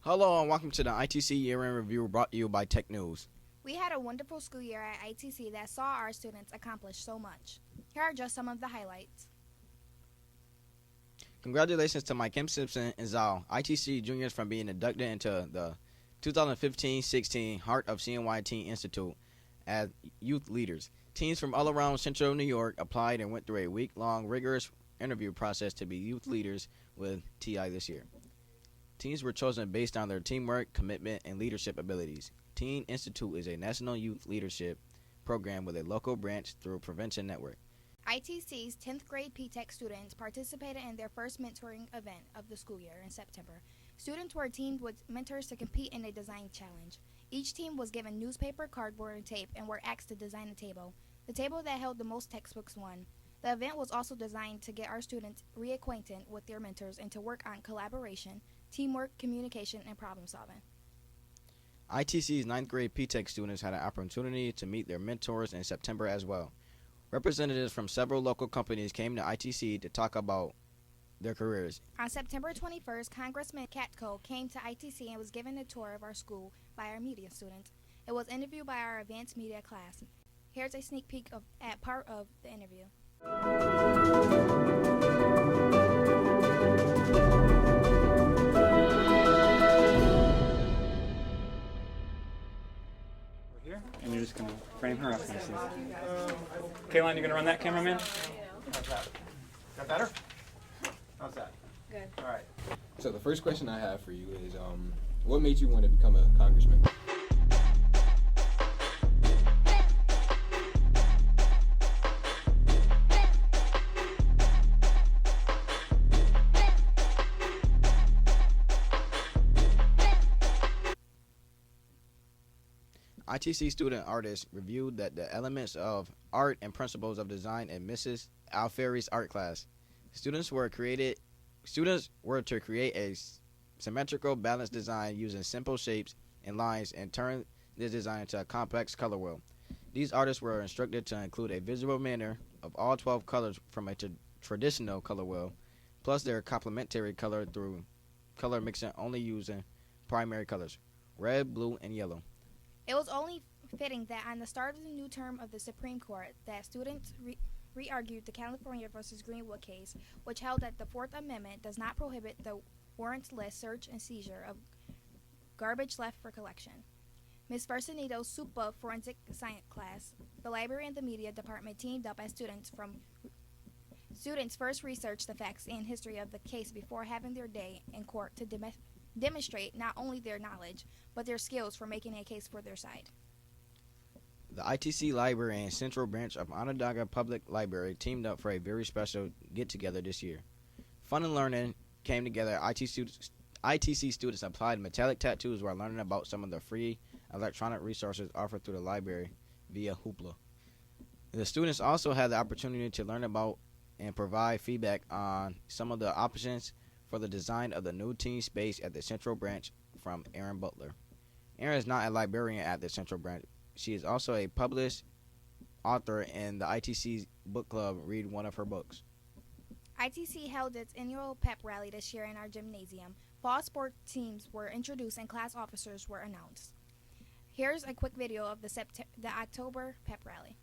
Hello and welcome to the ITC Year in Review brought to you by Tech News. We had a wonderful school year at ITC that saw our students accomplish so much. Here are just some of the highlights. Congratulations to Mike M. Simpson and Zal, ITC juniors, from being inducted into the 2015-16 Heart of CNY Teen Institute as youth leaders. Teens from all around Central New York applied and went through a week-long rigorous interview process to be youth leaders with TI this year. Teens were chosen based on their teamwork, commitment, and leadership abilities. Teen Institute is a national youth leadership program with a local branch through Prevention Network. ITC's 10th grade P-Tech students participated in their first mentoring event of the school year in September. Students were teamed with mentors to compete in a design challenge. Each team was given newspaper, cardboard, and tape and were asked to design a table. The table that held the most textbooks won. The event was also designed to get our students reacquainted with their mentors and to work on collaboration, teamwork, communication, and problem solving. ITC's 9th grade P-Tech students had an opportunity to meet their mentors in September as well. Representatives from several local companies came to ITC to talk about their careers. On September 21st, Congressman Katko came to ITC and was given a tour of our school by our media students. It was interviewed by our advanced media class. Here's a sneak peek at part of the interview. Here, and you're just going to frame her up. Kayline, you're going to run that, cameraman? How's that? That better? How's that? Good. All right. So the first question I have for you is, what made you want to become a congressman? ITC student artists reviewed the elements of art and principles of design in Mrs. Alfieri's art class. Students were to create a symmetrical, balanced design using simple shapes and lines and turn this design into a complex color wheel. These artists were instructed to include a visual manner of all 12 colors from a traditional color wheel, plus their complementary color through color mixing only using primary colors, red, blue, and yellow. It was only fitting that on the start of the new term of the Supreme Court that students re-argued the California versus Greenwood case, which held that the Fourth Amendment does not prohibit the warrantless search and seizure of garbage left for collection. Ms. Versanito's SUPA forensic science class, the library and the media department teamed up as students first researched the facts and history of the case before having their day in court to demonstrate not only their knowledge, but their skills for making a case for their side. The ITC Library and Central Branch of Onondaga Public Library teamed up for a very special get-together this year. Fun and learning came together. ITC students applied metallic tattoos while learning about some of the free electronic resources offered through the library via Hoopla. The students also had the opportunity to learn about and provide feedback on some of the options for the design of the new teen space at the Central Branch from Erin Butler. Erin is not a librarian at the Central Branch. She is also a published author in the ITC book club. Read one of her books. ITC held its annual pep rally this year in our gymnasium. Fall sport teams were introduced and class officers were announced. Here's a quick video of the October pep rally.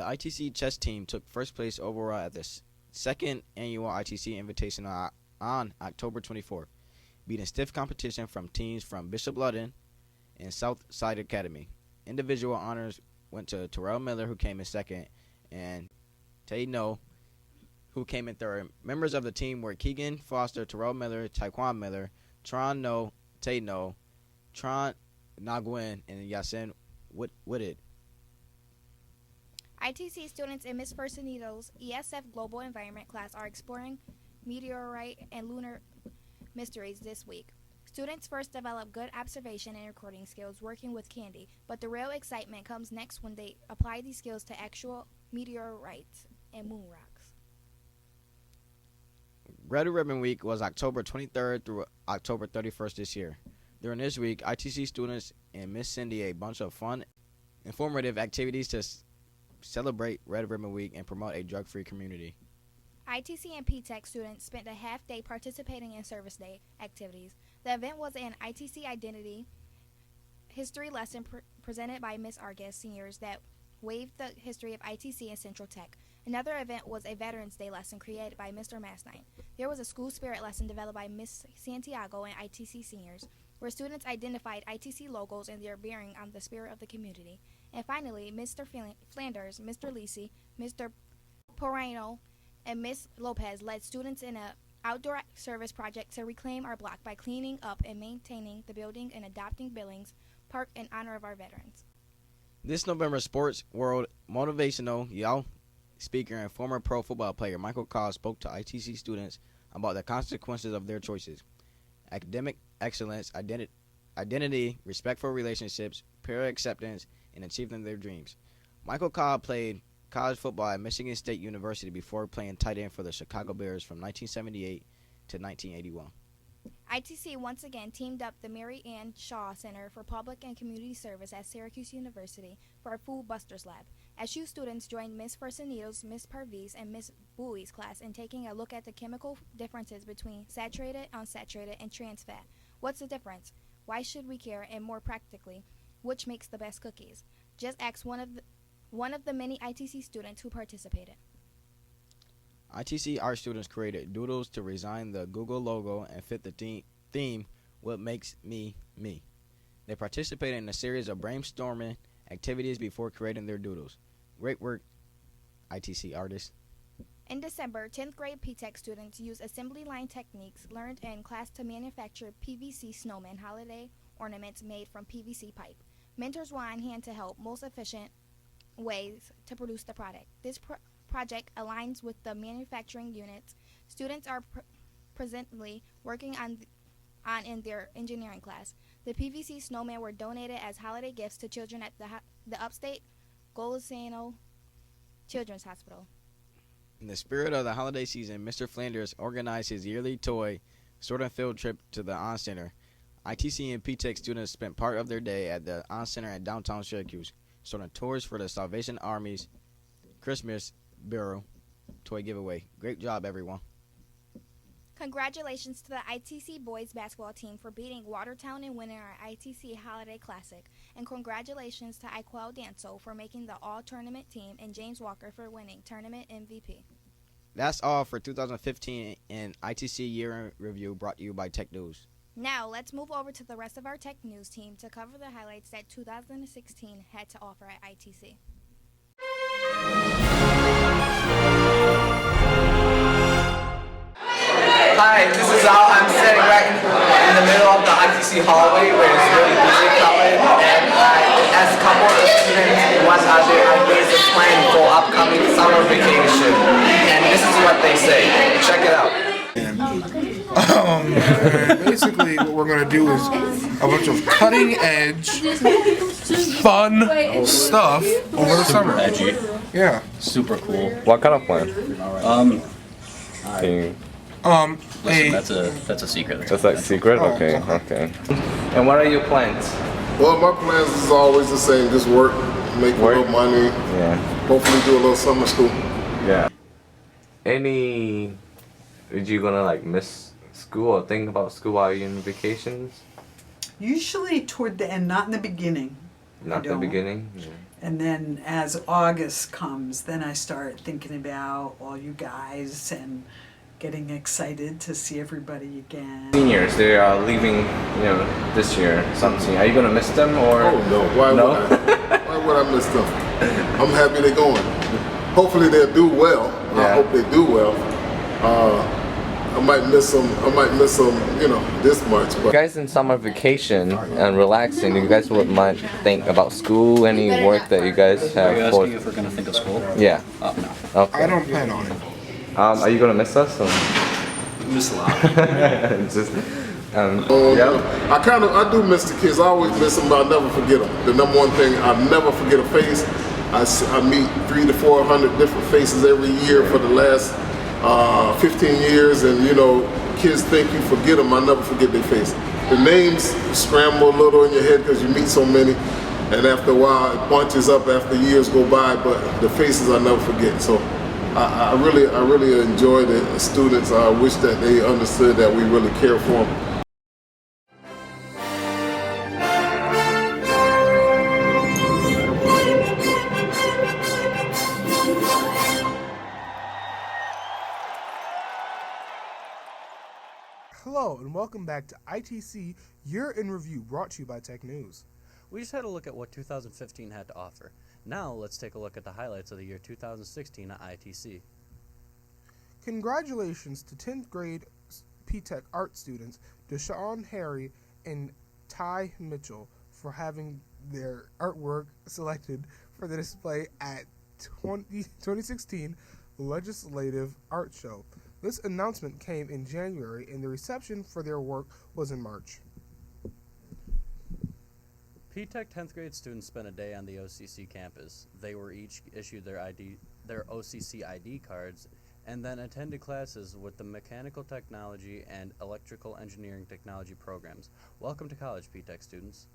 ITC chess team took first place overall at the second annual ITC Invitational on October 24th, beating stiff competition from teams from Bishop Ludden and Southside Academy. Individual honors went to Terrell Miller, who came in second, and Tay No, who came in third. Members of the team were Keegan Foster, Terrell Miller, Taekwon Miller, Tron No, Tay No, Tron Nagwin, and Yasin Wooded. ITC students in Miss Personito's ESF Global Environment class are exploring meteorite and lunar mysteries this week. Students first develop good observation and recording skills working with candy, but the real excitement comes next when they apply these skills to actual meteorites and moon rocks. Red Ribbon Week was October 23rd through October 31st this year. During this week, ITC students and Miss Cindy a bunch of fun, informative activities to celebrate Red Ribbon Week and promote a drug-free community. ITC and P-Tech students spent a half day participating in Service Day activities. The event was an ITC identity history lesson presented by Miss Argus seniors that waved the history of ITC and Central Tech. Another event was a Veterans Day lesson created by Mr. Massnight. There was a school spirit lesson developed by Miss Santiago and ITC seniors, where students identified ITC logos and their bearing on the spirit of the community. And finally, Mr. Flanders, Mr. Lisi, Mr. Porano, and Miss Lopez led students in an outdoor service project to reclaim our block by cleaning up and maintaining the building and adopting Billings Park in honor of our veterans. This November, Sports World motivational Yale speaker and former pro football player Michael Cobb spoke to ITC students about the consequences of their choices: academic excellence, identity, respect for relationships, peer acceptance, and achieving their dreams. Michael Cobb played college football at Michigan State University before playing tight end for the Chicago Bears from 1978 to 1981. ITC once again teamed up the Mary Ann Shaw Center for Public and Community Service at Syracuse University for a Food Busters Lab. SU students joined Miss Personito's, Miss Parviz, and Miss Bowie's class in taking a look at the chemical differences between saturated, unsaturated, and trans fat. What's the difference? Why should we care? And more practically, which makes the best cookies? Just ask one of the many ITC students who participated. ITC art students created doodles to resign the Google logo and fit the theme, What Makes Me, Me. They participated in a series of brainstorming activities before creating their doodles. Great work, ITC artists. In December, 10th grade P-Tech students used assembly line techniques learned in class to manufacture PVC snowman holiday ornaments made from PVC pipe. Mentors were on hand to help most efficient ways to produce the product. This project aligns with the manufacturing units students are presently working on in their engineering class. The PVC snowmen were donated as holiday gifts to children at the upstate Golisano Children's Hospital. In the spirit of the holiday season, Mr. Flanders organized his yearly toy sort of field trip to the On Center. ITC and P-Tech students spent part of their day at the On Center in downtown Syracuse, sorting tours for the Salvation Army's Christmas Bureau toy giveaway. Great job, everyone. Congratulations to the ITC boys basketball team for beating Watertown and winning our ITC Holiday Classic. And congratulations to Iquel Danso for making the all-tournament team and James Walker for winning tournament MVP. That's all for 2015 in ITC Year in Review, brought to you by Tech News. Now, let's move over to the rest of our Tech News team to cover the highlights that 2016 had to offer at ITC. Hi, this is Al. I'm sitting right in the middle of the ITC hallway where it's really busy crowded, and as a couple of students went out there, I made a plan for upcoming summer vacation, and this is what they say. Check it out. Basically, what we're going to do is a bunch of cutting edge, fun stuff over the summer. Edgy. Yeah. Super cool. What kind of plan? Listen, that's a secret. That's like secret? Okay, okay. And what are your plans? Well, my plans is always the same. Just work, make a little money. Yeah. Hopefully do a little summer school. Yeah. Did you gonna like miss school or think about school while you're in vacations? Usually toward the end, not in the beginning. Not the don't. beginning. And then as August comes, then I start thinking about all you guys and getting excited to see everybody again. Seniors, they are leaving, this year. Something. Are you gonna miss them or? Oh no, why No? would I? Why would I miss them? I'm happy they're going. Hopefully they'll do well. I Yeah. hope they do well. I might miss them. This much. You But guys in summer vacation and relaxing, you guys would might think about school, any work that you guys have? Are you asking if we're going to think of school? Yeah. No. Okay. I don't plan on it. Are you gonna miss us? Or? Miss a lot. Just, I do miss the kids. I always miss them, but I never forget them. The number one thing, I never forget a face. I meet 300 to 400 different faces every year for the last 15 years, and kids think you forget them. I never forget their face. The names scramble a little in your head because you meet so many, and after a while it bunches up after years go by, but the faces I never forget. So I really enjoy the students. I wish that they understood that we really care for them. Hello and welcome back to ITC Year in Review, brought to you by Tech News. We just had a look at what 2015 had to offer. Now let's take a look at the highlights of the year 2016 at ITC. Congratulations to 10th grade P-Tech art students Deshaun Harry and Ty Mitchell for having their artwork selected for the display at 2016 Legislative Art Show. This announcement came in January, and the reception for their work was in March. P-Tech 10th grade students spent a day on the OCC campus. They were each issued their OCC ID cards and then attended classes with the Mechanical Technology and Electrical Engineering Technology programs. Welcome to college, P-Tech students.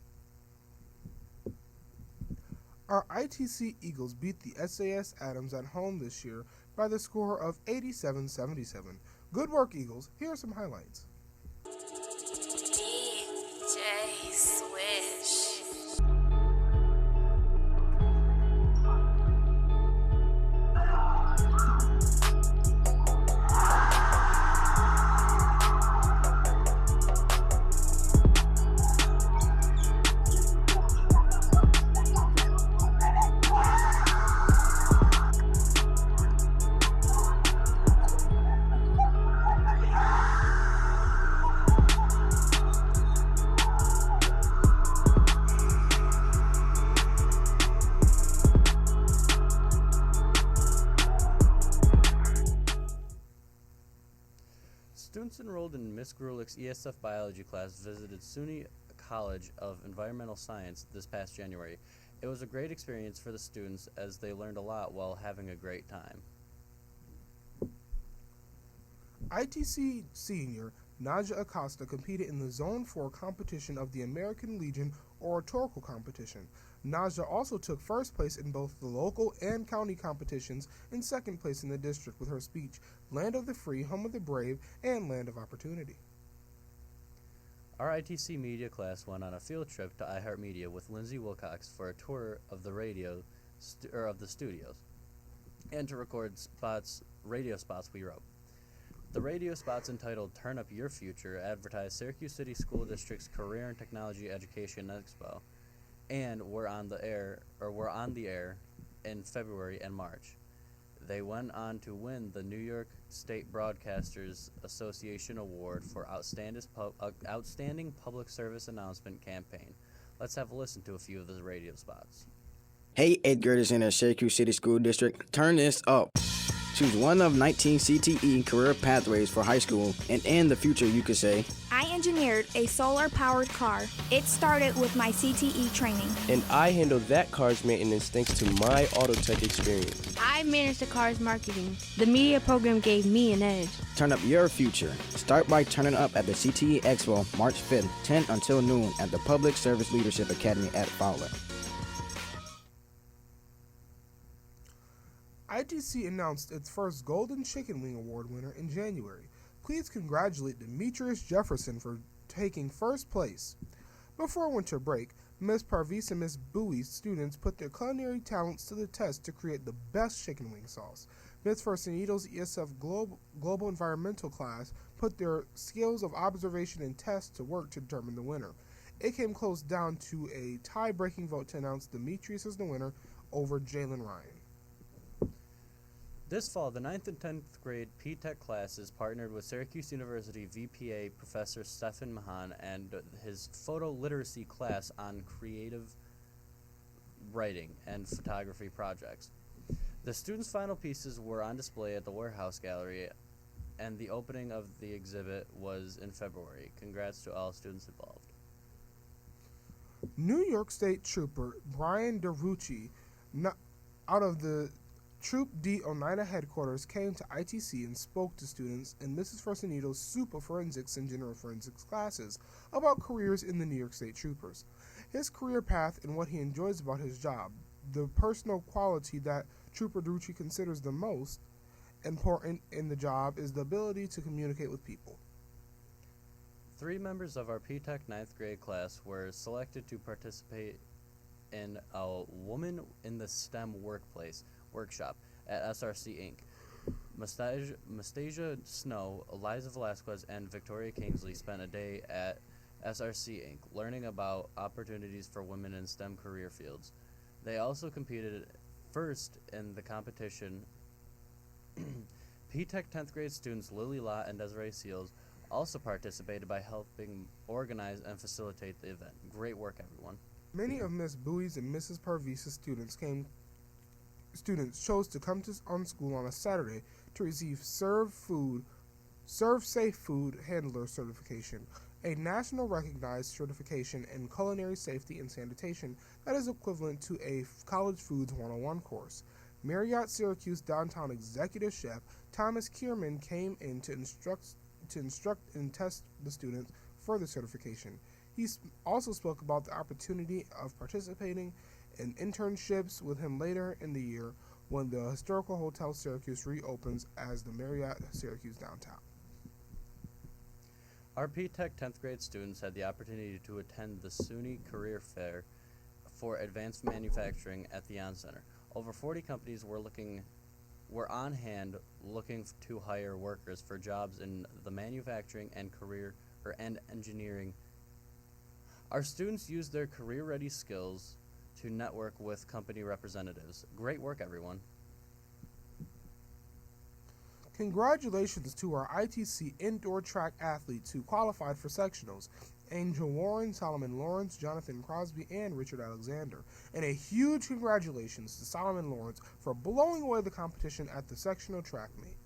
Our ITC Eagles beat the SAS Adams at home this year by the score of 87-77. Good work, Eagles. Here are some highlights. DJ Swish. Students enrolled in Miss Grulich's ESF biology class visited SUNY College of Environmental Science this past January. It was a great experience for the students as they learned a lot while having a great time. ITC senior Naja Acosta competed in the Zone 4 competition of the American Legion Oratorical Competition. Naja also took first place in both the local and county competitions and second place in the district with her speech, Land of the Free, Home of the Brave, and Land of Opportunity. Our ITC media class went on a field trip to iHeartMedia with Lindsay Wilcox for a tour of the of the studios and to record radio spots we wrote. The radio spots entitled Turn Up Your Future advertised Syracuse City School District's Career and Technology Education Expo and were on the air in February and March. They went on to win the New York State Broadcasters Association Award for Outstanding Public Service Announcement Campaign. Let's have a listen to a few of the radio spots. Hey, 8th graders in the Syracuse City School District, turn this up. Choose one of 19 CTE career pathways for high school, and in the future you could say, I engineered a solar-powered car. It started with my CTE training. And I handled that car's maintenance thanks to my auto tech experience. I managed the car's marketing. The media program gave me an edge. Turn up your future. Start by turning up at the CTE Expo March 5th, 10 until noon at the Public Service Leadership Academy at Fowler. ITC announced its first Golden Chicken Wing Award winner in January. Please congratulate Demetrius Jefferson for taking first place. Before winter break, Miss Parvis and Miss Bowie's students put their culinary talents to the test to create the best chicken wing sauce. Miss Forsenito's ESF Global Environmental class put their skills of observation and test to work to determine the winner. It came close down to a tie-breaking vote to announce Demetrius as the winner over Jalen Ryan. This fall, the 9th and 10th grade P-Tech classes partnered with Syracuse University VPA Professor Stefan Mahan and his photo literacy class on creative writing and photography projects. The students' final pieces were on display at the Warehouse Gallery, and the opening of the exhibit was in February. Congrats to all students involved. New York State Trooper Brian DeRucci, out of the Troop D Oneida headquarters, came to ITC and spoke to students in Mrs. Forsenito's Super Forensics and General Forensics classes about careers in the New York State Troopers, his career path, and what he enjoys about his job. The personal quality that Trooper DeRucci considers the most important in the job is the ability to communicate with people. 3 members of our P-Tech 9th grade class were selected to participate in a Woman in the STEM Workplace workshop at SRC Inc. Mustasia Snow, Eliza Velasquez, and Victoria Kingsley spent a day at SRC Inc. learning about opportunities for women in STEM career fields. They also competed first in the competition. P-Tech 10th grade students Lily Lott and Desiree Seals also participated by helping organize and facilitate the event. Great work, everyone. Many of Miss Bowie's and Mrs. Parvis's students chose to come on school on a Saturday to receive Serve Safe Food Handler certification, a national recognized certification in culinary safety and sanitation that is equivalent to a College Foods 101 course. Marriott Syracuse downtown executive chef Thomas Kierman came in to instruct and test the students for the certification. He also spoke about the opportunity of participating in internships with him later in the year when the Historical Hotel Syracuse reopens as the Marriott Syracuse downtown. Our P-Tech 10th grade students had the opportunity to attend the SUNY Career Fair for Advanced Manufacturing at the On Center. Over 40 companies were on hand looking to hire workers for jobs in the manufacturing and engineering. Our students used their career-ready skills to network with company representatives. Great work, everyone. Congratulations to our ITC indoor track athletes who qualified for sectionals: Angel Warren, Solomon Lawrence, Jonathan Crosby, and Richard Alexander. And a huge congratulations to Solomon Lawrence for blowing away the competition at the sectional track meet.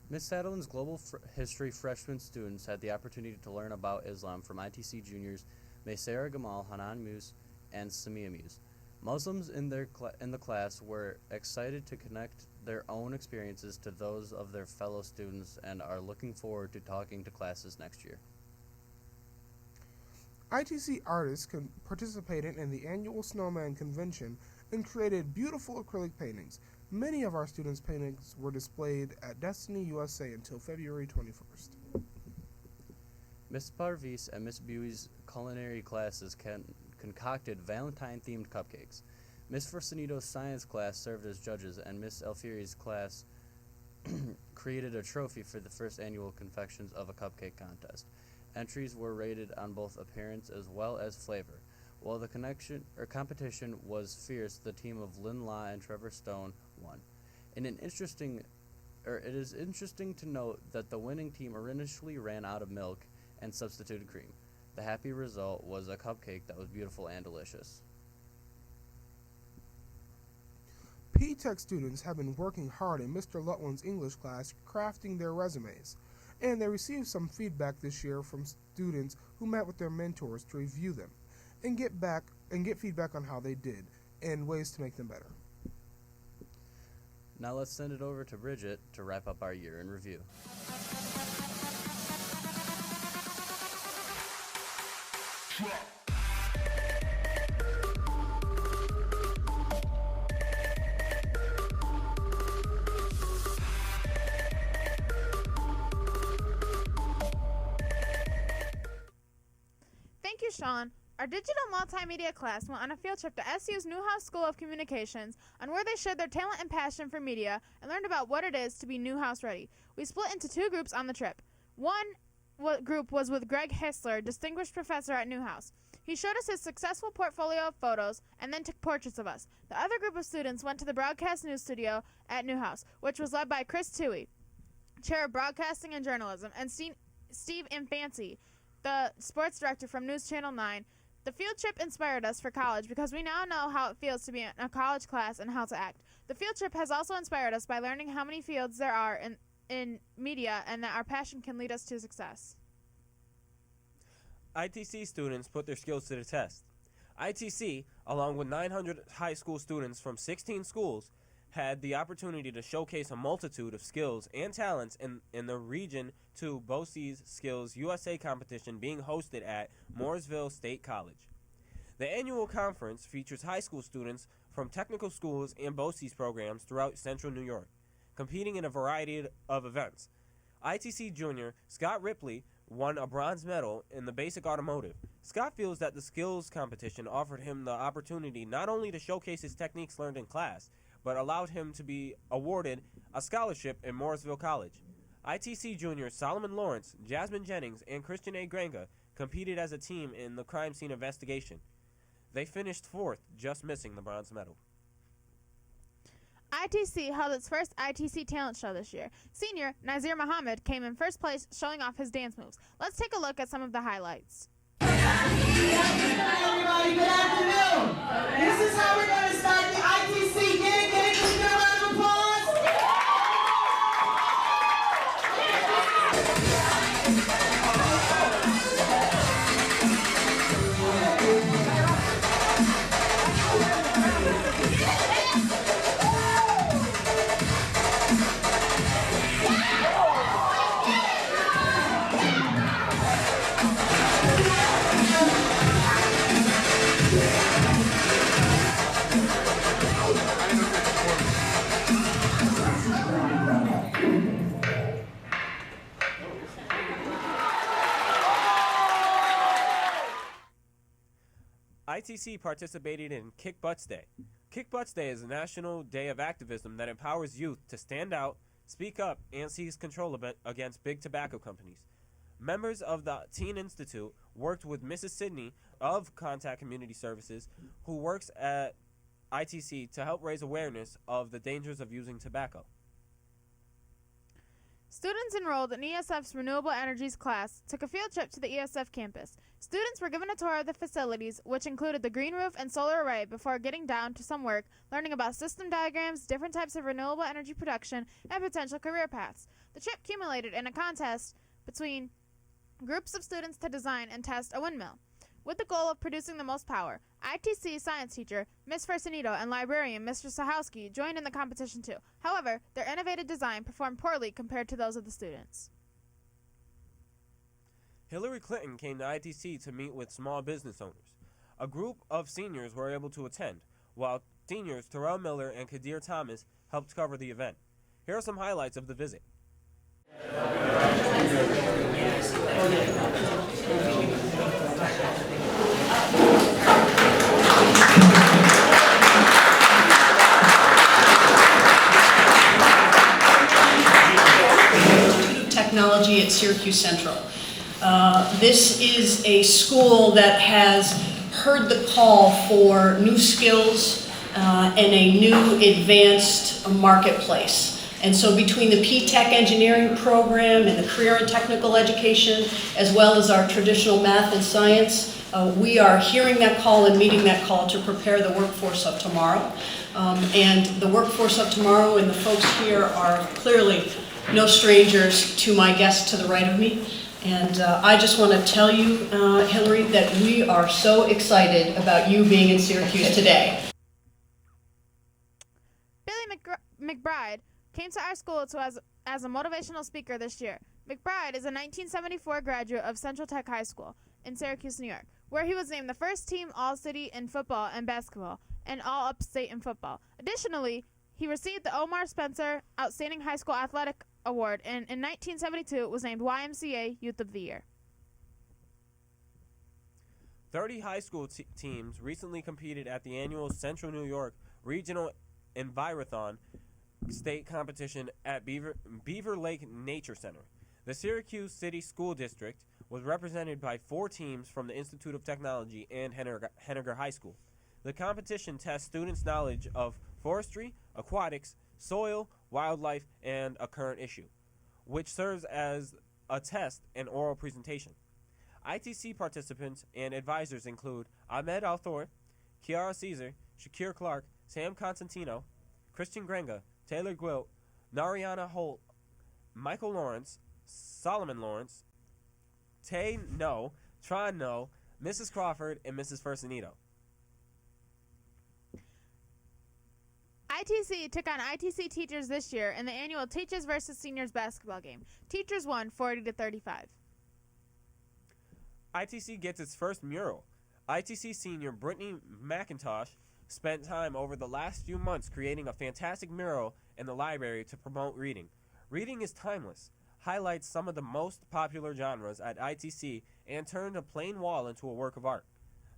Miss Saddleton's Global History freshman students had the opportunity to learn about Islam from ITC juniors Maysara Gamal, Hanan Muse, and Samia Muse. Muslims in the class were excited to connect their own experiences to those of their fellow students and are looking forward to talking to classes next year. ITC artists participated in the annual Snowman Convention and created beautiful acrylic paintings. Many of our students' paintings were displayed at Destiny USA until February 21st. Miss Parvis and Miss Buey's culinary classes concocted Valentine-themed cupcakes. Miss Forsenito's science class served as judges, and Miss Alfieri's class created a trophy for the first annual confections of a cupcake contest. Entries were rated on both appearance as well as flavor. While the competition was fierce, the team of Lynn Law and Trevor Stone won. It is interesting to note that the winning team initially ran out of milk and substituted cream. The happy result was a cupcake that was beautiful and delicious. P-Tech students have been working hard in Mr. Lutwin's English class crafting their resumes, and they received some feedback this year from students who met with their mentors to review them and get feedback on how they did and ways to make them better. Now let's send it over to Bridget to wrap up our year in review. Thank you Sean. Our digital multimedia class went on a field trip to SU's Newhouse School of Communications, on where they showed their talent and passion for media and learned about what it is to be Newhouse ready. We split into two groups on the trip. One group was with Greg Hissler, distinguished professor at Newhouse. He showed us his successful portfolio of photos and then took portraits of us. The other group of students went to the broadcast news studio at Newhouse, which was led by Chris Toohey, chair of broadcasting and journalism, and Steve Infancy, the sports director from News Channel 9. The field trip inspired us for college because we now know how it feels to be in a college class and how to act. The field trip has also inspired us by learning how many fields there are in media and that our passion can lead us to success. ITC students put their skills to the test. ITC, along with 900 high school students from 16 schools, had the opportunity to showcase a multitude of skills and talents in the region to BOCES Skills USA competition being hosted at Mooresville State College. The annual conference features high school students from technical schools and BOCES programs throughout central New York, competing in a variety of events. ITC junior Scott Ripley won a bronze medal in the basic automotive. Scott feels that the skills competition offered him the opportunity not only to showcase his techniques learned in class, but allowed him to be awarded a scholarship in Mooresville College. ITC juniors Solomon Lawrence, Jasmine Jennings, and Christian A. Granga competed as a team in the crime scene investigation. They finished fourth, just missing the bronze medal. ITC held its first ITC talent show this year. Senior Nazir Muhammad came in first place, showing off his dance moves. Let's take a look at some of the highlights. Everybody, good afternoon. This is how we're going to start the ITC game. Can you give a round of applause? ITC participated in Kick Butts Day. Kick Butts Day is a national day of activism that empowers youth to stand out, speak up, and seize control against big tobacco companies. Members of the Teen Institute worked with Mrs. Sidney of Contact Community Services, who works at ITC, to help raise awareness of the dangers of using tobacco. Students enrolled in ESF's Renewable Energies class took a field trip to the ESF campus. Students were given a tour of the facilities, which included the green roof and solar array, before getting down to some work, learning about system diagrams, different types of renewable energy production, and potential career paths. The trip culminated in a contest between groups of students to design and test a windmill, with the goal of producing the most power. ITC science teacher, Ms. Fersanito, and librarian, Mr. Sahowski, joined in the competition too. However, their innovative design performed poorly compared to those of the students. Hillary Clinton came to ITC to meet with small business owners. A group of seniors were able to attend, while seniors Terrell Miller and Kadir Thomas helped cover the event. Here are some highlights of the visit. Technology at Syracuse Central. This is a school that has heard the call for new skills and a new advanced marketplace. And so between the P-Tech engineering program and the career and technical education, as well as our traditional math and science, we are hearing that call and meeting that call to prepare the workforce of tomorrow. And the workforce of tomorrow and the folks here are clearly no strangers to my guest to the right of me. And I just want to tell you, Hillary, that we are so excited about you being in Syracuse today. Billy McBride came to our school as a motivational speaker this year. McBride is a 1974 graduate of Central Tech High School in Syracuse, New York, where he was named the first team All-City in football and basketball and All-Upstate in football. Additionally, he received the Omar Spencer Outstanding High School Athletic Award, and in 1972 was named YMCA Youth of the Year. 30 high school teams recently competed at the annual Central New York Regional Envirothon state competition at Beaver Lake Nature Center. The Syracuse City School District was represented by 4 teams from the Institute of Technology and Henniger High School. The competition tests students' knowledge of forestry, aquatics, soil, wildlife, and a current issue, which serves as a test and oral presentation. ITC participants and advisors include Ahmed Althor, Kiara Caesar, Shakir Clark, Sam Constantino, Christian Grenga, Taylor Gwilt, Nariana Holt, Michael Lawrence, Solomon Lawrence, Tay No, Tron No, Mrs. Crawford, and Mrs. Firsanito. ITC took on ITC teachers this year in the annual Teachers vs. Seniors basketball game. Teachers won 40-35. ITC gets its first mural. ITC senior Brittany McIntosh spent time over the last few months creating a fantastic mural in the library to promote reading. Reading is timeless, highlights some of the most popular genres at ITC, and turned a plain wall into a work of art.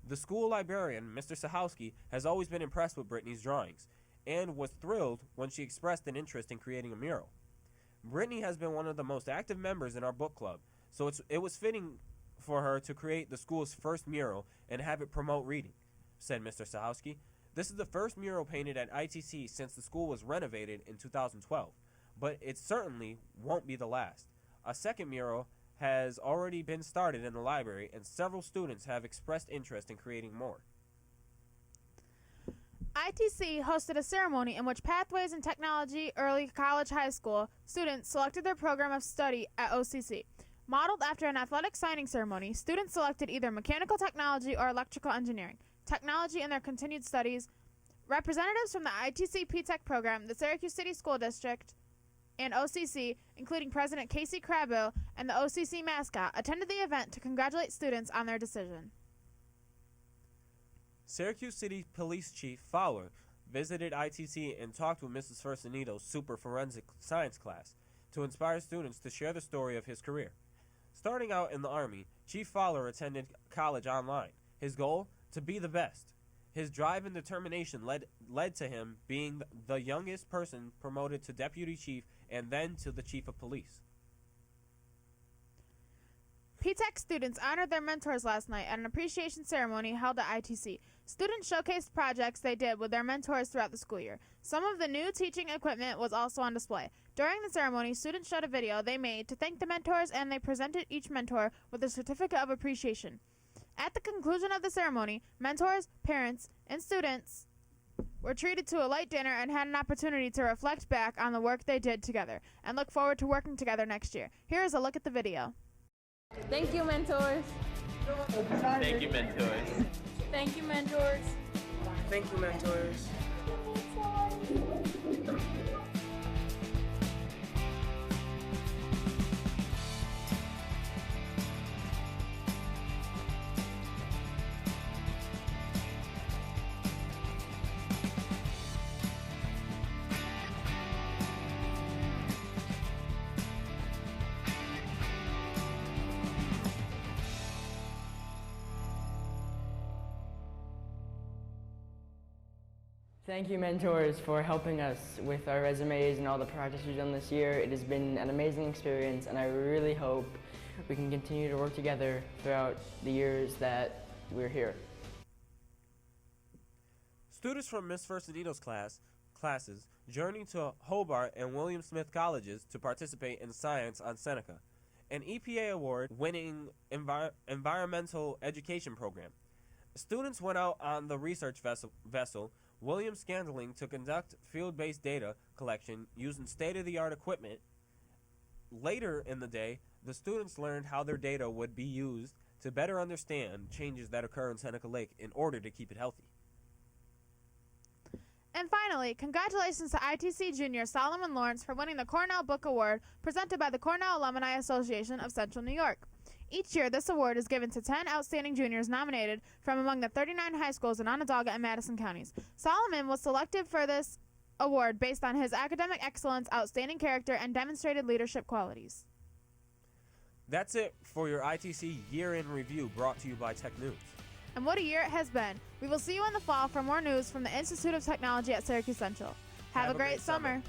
The school librarian, Mr. Sahowski, has always been impressed with Brittany's drawings, and was thrilled when she expressed an interest in creating a mural. Brittany has been one of the most active members in our book club, so it was fitting for her to create the school's first mural and have it promote reading, said Mr. Sahowski. This is the first mural painted at ITC since the school was renovated in 2012, but it certainly won't be the last. A second mural has already been started in the library, and several students have expressed interest in creating more. ITC hosted a ceremony in which Pathways in Technology Early College High School students selected their program of study at OCC. Modeled after an athletic signing ceremony, students selected either mechanical technology or electrical engineering, technology in their continued studies. Representatives from the ITC P-Tech program, the Syracuse City School District, and OCC, including President Casey Crabill and the OCC mascot, attended the event to congratulate students on their decision. Syracuse City Police Chief Fowler visited ITC and talked with Mrs. Firsanito's super forensic science class to inspire students to share the story of his career. Starting out in the Army, Chief Fowler attended college online. His goal? To be the best. His drive and determination led to him being the youngest person promoted to deputy chief and then to the chief of police. P-Tech students honored their mentors last night at an appreciation ceremony held at ITC. Students showcased projects they did with their mentors throughout the school year. Some of the new teaching equipment was also on display. During the ceremony, students showed a video they made to thank the mentors, and they presented each mentor with a certificate of appreciation. At the conclusion of the ceremony, mentors, parents, and students were treated to a light dinner and had an opportunity to reflect back on the work they did together and look forward to working together next year. Here is a look at the video. Thank you, mentors. Thank you, mentors. Thank you, mentors. Thank you, mentors. Thank you, mentors, for helping us with our resumes and all the projects we've done this year. It has been an amazing experience, and I really hope we can continue to work together throughout the years that we're here. Students from Ms. Firsanito's classes journeyed to Hobart and William Smith colleges to participate in Science on Seneca, an EPA award-winning environmental education program. Students went out on the research vessel William Scandling to conduct field-based data collection using state-of-the-art equipment. Later in the day, the students learned how their data would be used to better understand changes that occur in Seneca Lake in order to keep it healthy. And finally, congratulations to ITC junior Solomon Lawrence for winning the Cornell Book Award presented by the Cornell Alumni Association of Central New York. Each year, this award is given to 10 outstanding juniors nominated from among the 39 high schools in Onondaga and Madison counties. Solomon was selected for this award based on his academic excellence, outstanding character, and demonstrated leadership qualities. That's it for your ITC Year in Review brought to you by Tech News. and what a year it has been. We will see you in the fall for more news from the Institute of Technology at Syracuse Central. Have a great summer.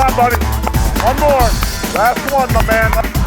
Come on, buddy. One more. Last one, my man.